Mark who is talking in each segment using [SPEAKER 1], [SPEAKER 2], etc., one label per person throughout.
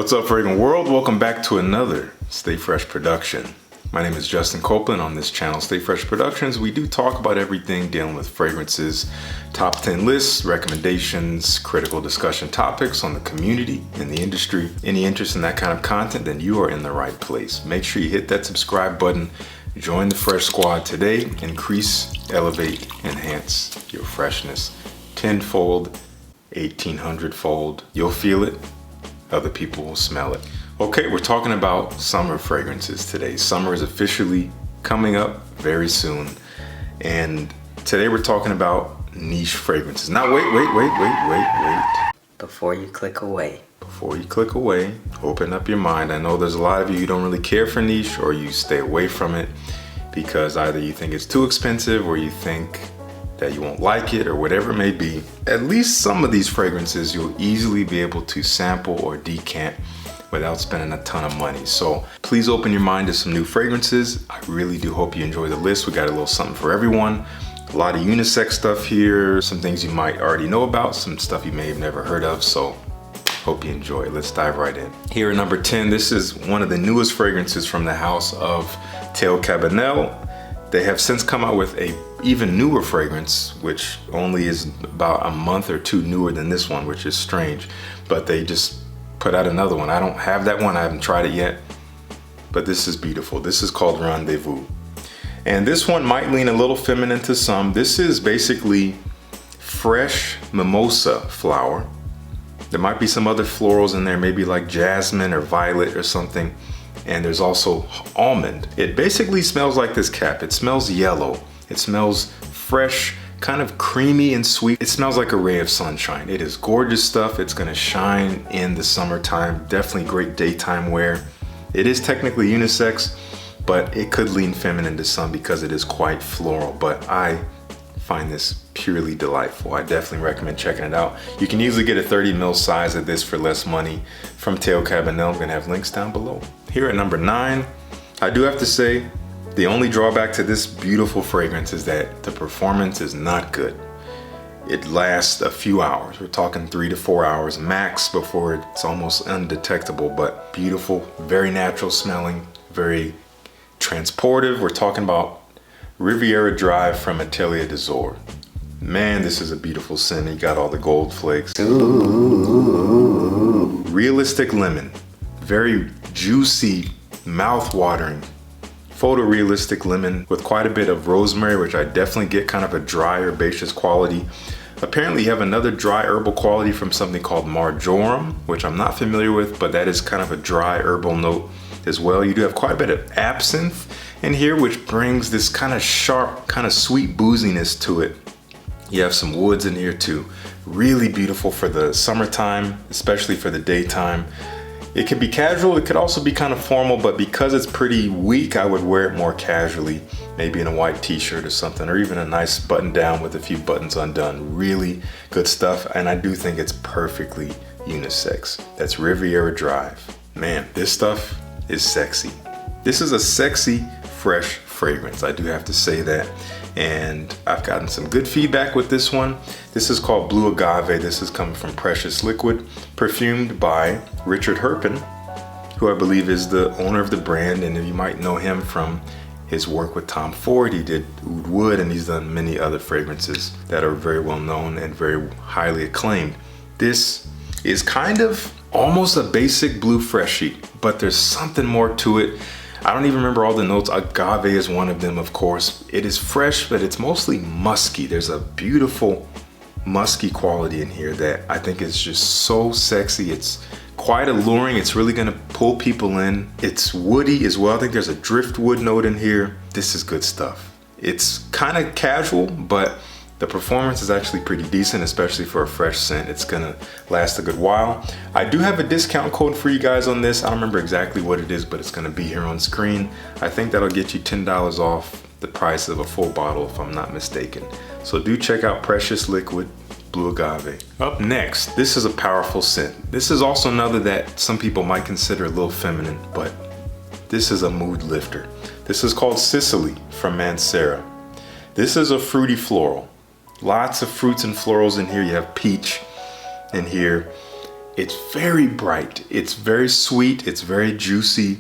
[SPEAKER 1] What's up, Fragrant World? Welcome back to another Stay Fresh production. My name is Justin Copeland. On this channel, Stay Fresh Productions, we do talk about everything dealing with fragrances, top 10 lists, recommendations, critical discussion topics on the community and the industry. Any interest in that kind of content, then you are in the right place. Make sure you hit that subscribe button, join the Fresh Squad today, increase, elevate, enhance your freshness. 10-fold, 1800-fold. You'll feel it. Other people will smell it. Okay, we're talking about summer fragrances today. Summer is officially coming up very soon. And today we're talking about niche fragrances. Now wait.
[SPEAKER 2] Before you click away.
[SPEAKER 1] Before you click away, open up your mind. I know there's a lot of you who don't really care for niche, or you stay away from it because either you think it's too expensive or you think that you won't like it, or whatever it may be. At least some of these fragrances you'll easily be able to sample or decant without spending a ton of money. So please open your mind to some new fragrances. I really do hope you enjoy the list. We got a little something for everyone. A lot of unisex stuff here, some things you might already know about, some stuff you may have never heard of. So hope you enjoy it. Let's dive right in. Here at number 10, this is one of the newest fragrances from the house of Cabanel. They have since come out with a even newer fragrance, which only is about a month or two newer than this one, which is strange. But they just put out another one. I don't have that one. I haven't tried it yet. But this is beautiful. This is called Rendez Vous. And this one might lean a little feminine to some. This is basically fresh mimosa flower. There might be some other florals in there, maybe like jasmine or violet or something. And there's also almond. It basically smells like this cap. It smells yellow. It smells fresh, kind of creamy and sweet. It smells like a ray of sunshine. It is gorgeous stuff. It's gonna shine in the summertime. Definitely great daytime wear. It is technically unisex, but it could lean feminine to some because it is quite floral. But I find this purely delightful. I definitely recommend checking it out. You can easily get a 30 ml size of this for less money from Cabanel. I'm gonna have links down below. Here at number 9, I do have to say, the only drawback to this beautiful fragrance is that the performance is not good. It lasts a few hours. We're talking 3 to 4 hours max before it's almost undetectable, but beautiful, very natural smelling, very transportive. We're talking about Riviera Drive from Atelier. Man, this is a beautiful scent. You got all the gold flakes. Ooh. Realistic lemon, very juicy, mouth-watering, photorealistic lemon with quite a bit of rosemary, which I definitely get kind of a dry herbaceous quality. Apparently you have another dry herbal quality from something called marjoram, which I'm not familiar with, but that is kind of a dry herbal note as well. You do have quite a bit of absinthe in here, which brings this kind of sharp, kind of sweet booziness to it. You have some woods in here too. Really beautiful for the summertime, especially for the daytime. It could be casual, it could also be kind of formal, but because it's pretty weak, I would wear it more casually, maybe in a white t-shirt or something, or even a nice button down with a few buttons undone. Really good stuff, and I do think it's perfectly unisex. That's Riviera Drive. Man, this stuff is sexy. This is a sexy, fresh fragrance, I do have to say that. And I've gotten some good feedback with this one. This is called Blue Agave. This is coming from Precious Liquid, perfumed by Richard Herpin, who I believe is the owner of the brand. And you might know him from his work with Tom Ford. He did Oud Wood, and he's done many other fragrances that are very well known and very highly acclaimed. This is kind of almost a basic blue freshie, but there's something more to it. I don't even remember all the notes. Agave is one of them, of course. It is fresh, but it's mostly musky. There's a beautiful musky quality in here that I think is just so sexy. It's quite alluring. It's really gonna pull people in. It's woody as well. I think there's a driftwood note in here. This is good stuff. It's kind of casual, but the performance is actually pretty decent, especially for a fresh scent. It's gonna last a good while. I do have a discount code for you guys on this. I don't remember exactly what it is, but it's gonna be here on screen. I think that'll get you $10 off the price of a full bottle, if I'm not mistaken. So do check out Precious Liquid Blue Agave. Up next, this is a powerful scent. This is also another that some people might consider a little feminine, but this is a mood lifter. This is called Sicily from Mancera. This is a fruity floral. Lots of fruits and florals in here. You have peach in here. It's very bright. It's very sweet. It's very juicy.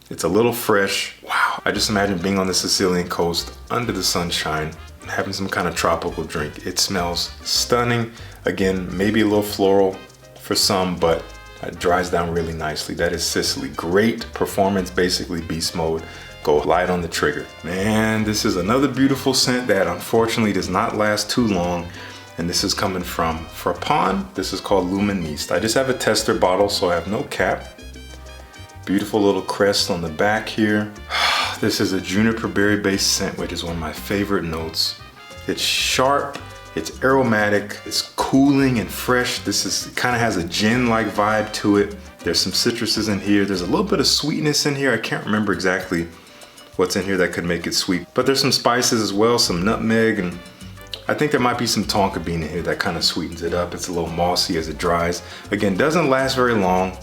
[SPEAKER 1] It's a little fresh. Wow. I just imagine being on the Sicilian coast under the sunshine, having some kind of tropical drink. It smells stunning. Again, maybe a little floral for some, but it dries down really nicely. That is Sicily. Great performance, basically beast mode. Go light on the trigger. Man, this is another beautiful scent that unfortunately does not last too long. And this is coming from Frapin. This is called L'Humaniste. I just have a tester bottle, so I have no cap. Beautiful little crest on the back here. This is a juniper berry based scent, which is one of my favorite notes. It's sharp, it's aromatic, it's cooling and fresh. This kind of has a gin-like vibe to it. There's some citruses in here. There's a little bit of sweetness in here. I can't remember exactly what's in here that could make it sweet, but there's some spices as well, some nutmeg, and I think there might be some tonka bean in here that kind of sweetens it up. It's a little mossy as it dries. Again, doesn't last very long.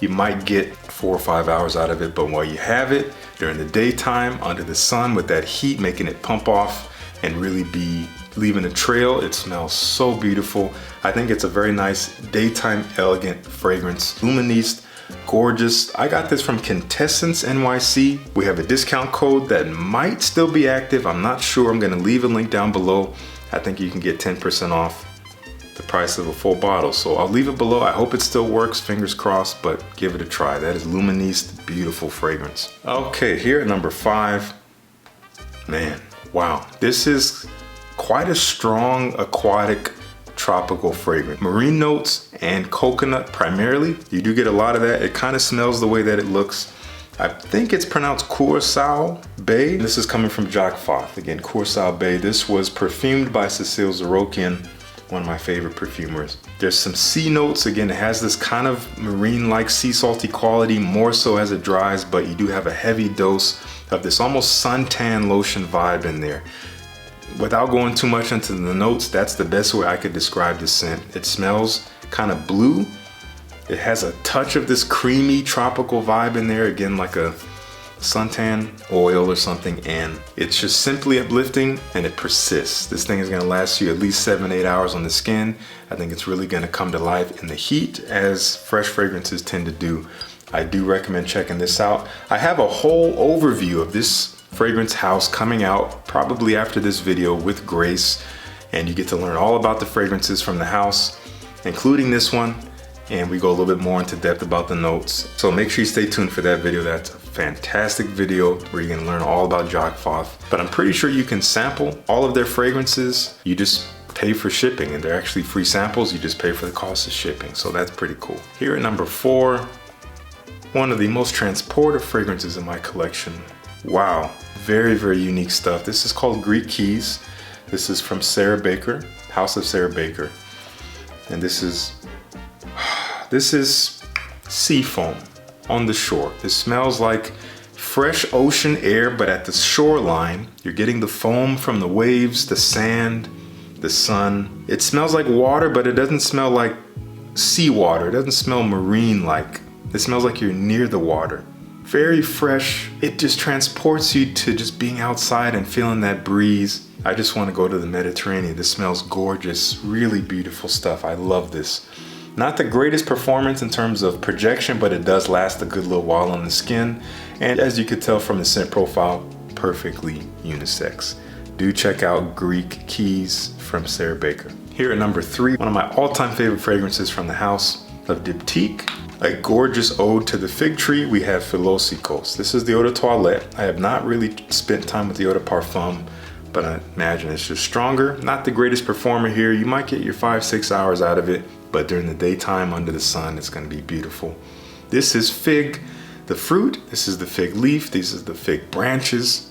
[SPEAKER 1] You might get 4 or 5 hours out of it, but while you have it during the daytime under the sun with that heat, making it pump off and really be leaving a trail, it smells so beautiful. I think it's a very nice daytime elegant fragrance. L'Humaniste, gorgeous. I got this from Quintessence NYC. We have a discount code that might still be active. I'm not sure. I'm gonna leave a link down below. I think you can get 10% off the price of a full bottle. So I'll leave it below. I hope it still works, fingers crossed, but give it a try. That is L'Humaniste, beautiful fragrance. Okay, here at number 5, man, wow. This is quite a strong aquatic tropical fragrance. Marine notes and coconut primarily. You do get a lot of that. It kind of smells the way that it looks. I think it's pronounced Curaçao Bay. This is coming from Jacques Fath. Again, Curaçao Bay. This was perfumed by Cécile Zarokian, one of my favorite perfumers. There's some sea notes. Again, it has this kind of marine-like sea salty quality, more so as it dries, but you do have a heavy dose of this almost suntan lotion vibe in there. Without going too much into the notes, that's the best way I could describe this scent. It smells kind of blue. It has a touch of this creamy tropical vibe in there, again like a suntan oil or something, and it's just simply uplifting and it persists. This thing is gonna last you at least 7-8 hours on the skin. I think it's really gonna come to life in the heat, as fresh fragrances tend to do. I do recommend checking this out. I have a whole overview of this fragrance house coming out probably after this video with Grace, and you get to learn all about the fragrances from the house, including this one, and we go a little bit more into depth about the notes. So make sure you stay tuned for that video. That's a fantastic video where you're gonna learn all about Jacques Fath. But I'm pretty sure you can sample all of their fragrances. You just pay for shipping, and they're actually free samples. You just pay for the cost of shipping. So that's pretty cool. Here at number 4, one of the most transportive fragrances in my collection. Wow, very, very unique stuff. This is called Greek Keys. This is from Sarah Baker, House of Sarah Baker. And this is sea foam on the shore. It smells like fresh ocean air, but at the shoreline, you're getting the foam from the waves, the sand, the sun. It smells like water, but it doesn't smell like seawater. It doesn't smell marine-like. It smells like you're near the water. Very fresh. It just transports you to just being outside and feeling that breeze. I just want to go to the Mediterranean. This smells gorgeous. Really beautiful stuff. I love this. Not the greatest performance in terms of projection, but it does last a good little while on the skin. And as you could tell from the scent profile, perfectly unisex. Do check out Greek Keys from Sarah Baker. Here at number 3, one of my all-time favorite fragrances from the house of Diptyque. A gorgeous ode to the fig tree, we have Philosykos. This is the eau de toilette. I have not really spent time with the eau de parfum, but I imagine it's just stronger. Not the greatest performer here. You might get your 5-6 hours out of it, but during the daytime under the sun, it's gonna be beautiful. This is fig, the fruit. This is the fig leaf. These are the fig branches.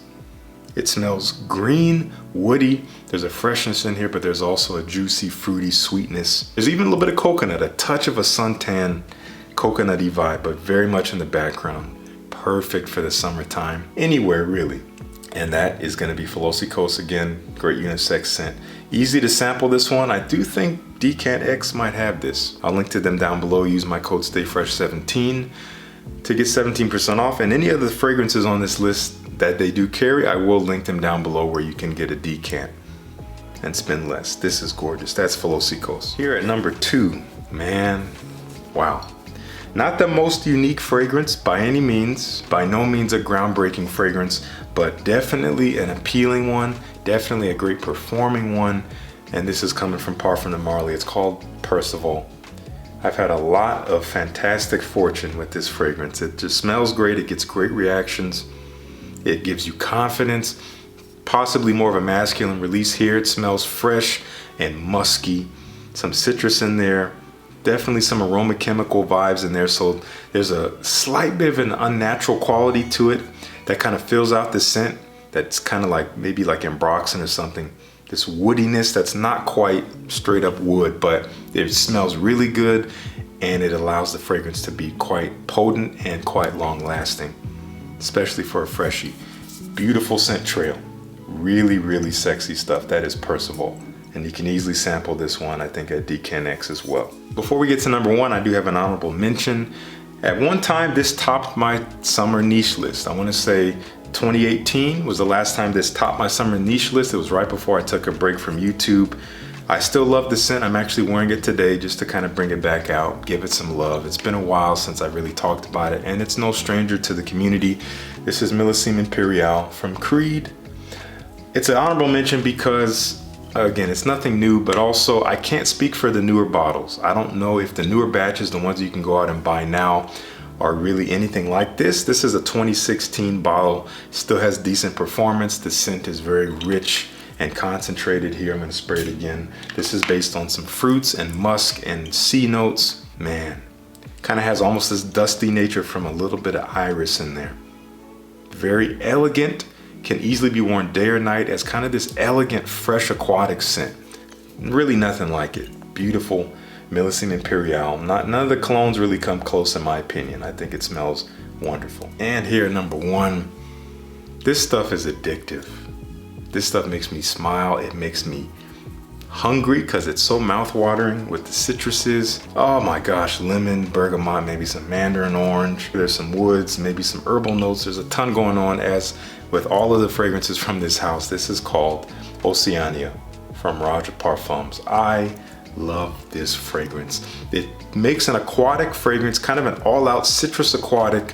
[SPEAKER 1] It smells green, woody. There's a freshness in here, but there's also a juicy, fruity sweetness. There's even a little bit of coconut, a touch of a suntan, coconutty vibe, but very much in the background. Perfect for the summertime, anywhere really. And that is gonna be Philosykos. Again, great unisex scent. Easy to sample this one. I do think Decant X might have this. I'll link to them down below. Use my code STAYFRESH17 to get 17% off. And any other fragrances on this list that they do carry, I will link them down below where you can get a decant and spend less. This is gorgeous. That's Philosykos. Here at number 2, man, Wow. Not the most unique fragrance by any means, by no means a groundbreaking fragrance, but definitely an appealing one, definitely a great performing one. And this is coming from Parfum de Marly. It's called Percival. I've had a lot of fantastic fortune with this fragrance. It just smells great, it gets great reactions, it gives you confidence, possibly more of a masculine release here. It smells fresh and musky, some citrus in there, definitely some aroma chemical vibes in there. So there's a slight bit of an unnatural quality to it that kind of fills out the scent. That's kind of like maybe like ambroxan or something. This woodiness that's not quite straight up wood, but it smells really good and it allows the fragrance to be quite potent and quite long lasting, especially for a freshie. Beautiful scent trail. Really, really sexy stuff. That is Percival. And you can easily sample this one, I think, at DKNX as well. Before we get to number one, I do have an honorable mention. At one time, this topped my summer niche list. I want to say 2018 was the last time this topped my summer niche list. It was right before I took a break from YouTube. I still love the scent. I'm actually wearing it today just to kind of bring it back out, give it some love. It's been a while since I really talked about it, and it's no stranger to the community. This is Millesime Imperiale from Creed. It's an honorable mention because, again, it's nothing new, but also I can't speak for the newer bottles. I don't know if the newer batches, the ones you can go out and buy now, are really anything like this. This is a 2016 bottle, still has decent performance. The scent is very rich and concentrated here. I'm gonna spray it again. This is based on some fruits and musk and sea notes. Man, kind of has almost this dusty nature from a little bit of iris in there. Very elegant, can easily be worn day or night as kind of this elegant, fresh aquatic scent. Really nothing like it. Beautiful Millesime Imperiale. None of the colognes really come close in my opinion. I think it smells wonderful. And here at number one, this stuff is addictive. This stuff makes me smile. It makes me hungry because it's so mouth-watering with the citruses. Oh my gosh, lemon, bergamot, maybe some mandarin orange. There's some woods, maybe some herbal notes. There's a ton going on. As with all of the fragrances from this house, this is called Oceania from Roger Parfums. I love this fragrance. It makes an aquatic fragrance, kind of an all-out citrus aquatic,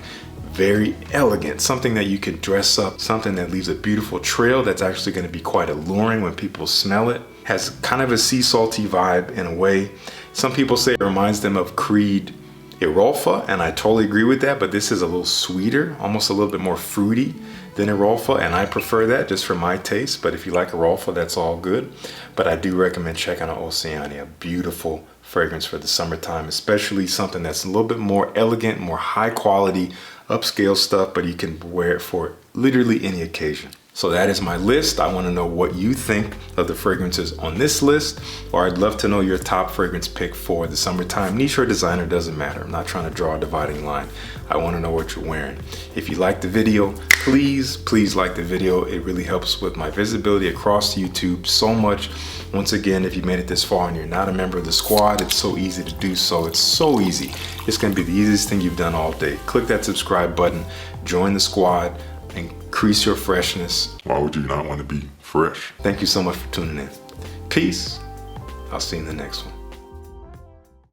[SPEAKER 1] very elegant, something that you could dress up, something that leaves a beautiful trail that's actually going to be quite alluring when people smell it. Has kind of a sea salty vibe in a way. Some people say it reminds them of Creed Erolfa, and I totally agree with that, but this is a little sweeter, almost a little bit more fruity than Erolfa, and I prefer that just for my taste. But if you like Erolfa, that's all good. But I do recommend checking out Oceania. Beautiful fragrance for the summertime, especially something that's a little bit more elegant, more high quality, upscale stuff, but you can wear it for literally any occasion. So that is my list. I want to know what you think of the fragrances on this list, or I'd love to know your top fragrance pick for the summertime. Niche or designer, doesn't matter. I'm not trying to draw a dividing line. I want to know what you're wearing. If you like the video, please like the video. It really helps with my visibility across YouTube so much. Once again, if you made it this far and you're not a member of the squad, it's so easy to do so. It's so easy. It's going to be the easiest thing you've done all day. Click that subscribe button, join the squad, increase your freshness.
[SPEAKER 2] Why would you not want to be fresh?
[SPEAKER 1] Thank you so much for tuning in. Peace. I'll see you in the next one.